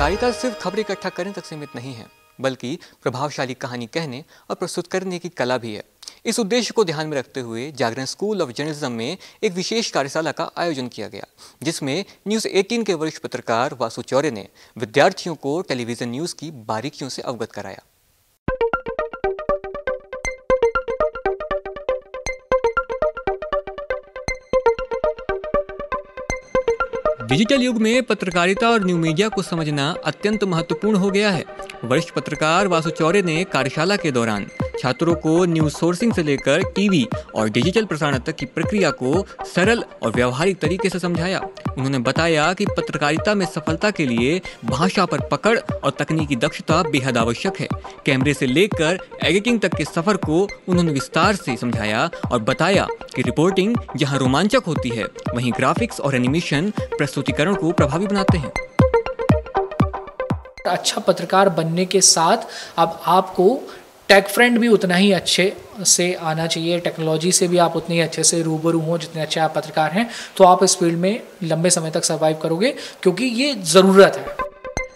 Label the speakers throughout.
Speaker 1: पत्रकारिता सिर्फ खबर इकट्ठा करने तक सीमित नहीं है, बल्कि प्रभावशाली कहानी कहने और प्रस्तुत करने की कला भी है। इस उद्देश्य को ध्यान में रखते हुए जागरण स्कूल ऑफ जर्नलिज्म में एक विशेष कार्यशाला का आयोजन किया गया, जिसमें न्यूज़ 18 के वरिष्ठ पत्रकार वासु चौरे ने विद्यार्थियों को टेलीविजन न्यूज़ की बारीकियों से अवगत कराया। डिजिटल युग में पत्रकारिता और न्यू मीडिया को समझना अत्यंत महत्वपूर्ण हो गया है। वरिष्ठ पत्रकार वासु चौरे ने कार्यशाला के दौरान छात्रों को न्यूज सोर्सिंग से लेकर टीवी और डिजिटल प्रसारण तक की प्रक्रिया को सरल और व्यावहारिक तरीके से समझाया। उन्होंने बताया कि पत्रकारिता में सफलता के लिए भाषा पर पकड़ और तकनीकी दक्षता बेहद आवश्यक है। कैमरे से लेकर एडिटिंग तक के सफर को उन्होंने विस्तार से समझाया और बताया कि रिपोर्टिंग जहां रोमांचक होती है, वहीं ग्राफिक्स और एनिमेशन प्रस्तुतिकरण को प्रभावी बनाते हैं।
Speaker 2: अच्छा पत्रकार बनने के साथ अब आपको टेक फ्रेंड भी उतना ही अच्छे से आना चाहिए, टेक्नोलॉजी से भी आप उतने ही अच्छे से रूबरू हों जितने अच्छे आप पत्रकार हैं, तो आप इस फील्ड में लंबे समय तक सर्वाइव करोगे, क्योंकि ये ज़रूरत है।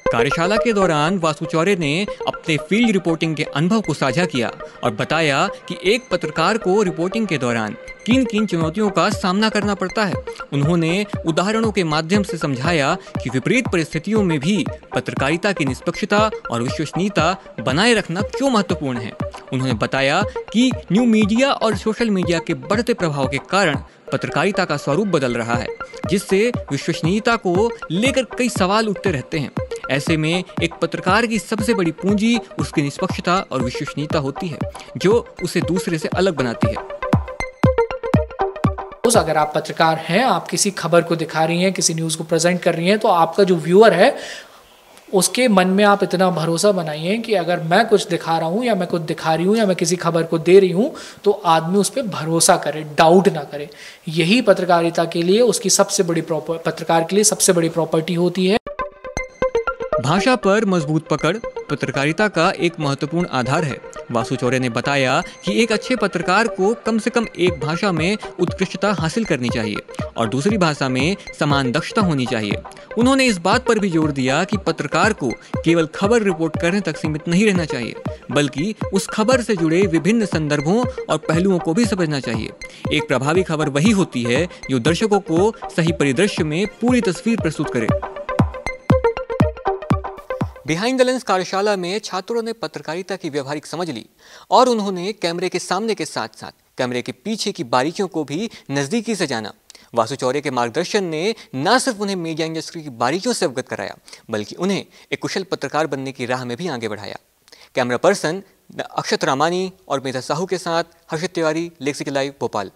Speaker 1: कार्यशाला के दौरान वासु चौरे ने अपने फील्ड रिपोर्टिंग के अनुभव को साझा किया और बताया कि एक पत्रकार को रिपोर्टिंग के दौरान किन किन चुनौतियों का सामना करना पड़ता है। उन्होंने उदाहरणों के माध्यम से समझाया कि विपरीत परिस्थितियों में भी पत्रकारिता की निष्पक्षता और विश्वसनीयता बनाए रखना क्यों महत्वपूर्ण है। उन्होंने बताया कि न्यू मीडिया और सोशल मीडिया के बढ़ते प्रभाव के कारण पत्रकारिता का स्वरूप बदल रहा है, जिससे विश्वसनीयता को लेकर कई सवाल उठते रहते हैं। ऐसे में एक पत्रकार की सबसे बड़ी पूंजी उसकी निष्पक्षता और विश्वसनीयता होती है, जो उसे दूसरे से अलग बनाती है।
Speaker 2: अगर आप पत्रकार हैं, आप किसी खबर को दिखा रही हैं, किसी न्यूज़ को प्रेजेंट कर रही हैं, तो आपका जो व्यूअर है उसके मन में आप इतना भरोसा बनाइए कि अगर मैं कुछ दिखा रहा हूँ या मैं कुछ दिखा रही हूँ या मैं किसी खबर को दे रही हूँ, तो आदमी उस पर भरोसा करे, डाउट ना करे। यही पत्रकारिता के लिए उसकी सबसे बड़ी पत्रकार के लिए सबसे बड़ी प्रॉपर्टी होती है।
Speaker 1: भाषा पर मजबूत पकड़ पत्रकारिता का एक महत्वपूर्ण आधार है। वासु चौरे ने बताया कि एक अच्छे पत्रकार को कम से कम एक भाषा में उत्कृष्टता हासिल करनी चाहिए और दूसरी भाषा में समान दक्षता होनी चाहिए। उन्होंने इस बात पर भी जोर दिया कि पत्रकार को केवल खबर रिपोर्ट करने तक सीमित नहीं रहना चाहिए, बल्कि उस खबर से जुड़े विभिन्न संदर्भों और पहलुओं को भी समझना चाहिए। एक प्रभावी खबर वही होती है जो दर्शकों को सही परिदृश्य में पूरी तस्वीर प्रस्तुत करे। बिहाइंड द लेंस कार्यशाला में छात्रों ने पत्रकारिता की व्यवहारिक समझ ली और उन्होंने कैमरे के सामने के साथ साथ कैमरे के पीछे की बारीकियों को भी नजदीकी से जाना। वासु चौरे के मार्गदर्शन ने न सिर्फ उन्हें मीडिया इंडस्ट्री की बारीकियों से अवगत कराया, बल्कि उन्हें एक कुशल पत्रकार बनने की राह में भी आगे बढ़ाया। कैमरा पर्सन अक्षत रामानी और मेधा साहू के साथ हर्षित तिवारी, लेक्सिक लाइव, भोपाल।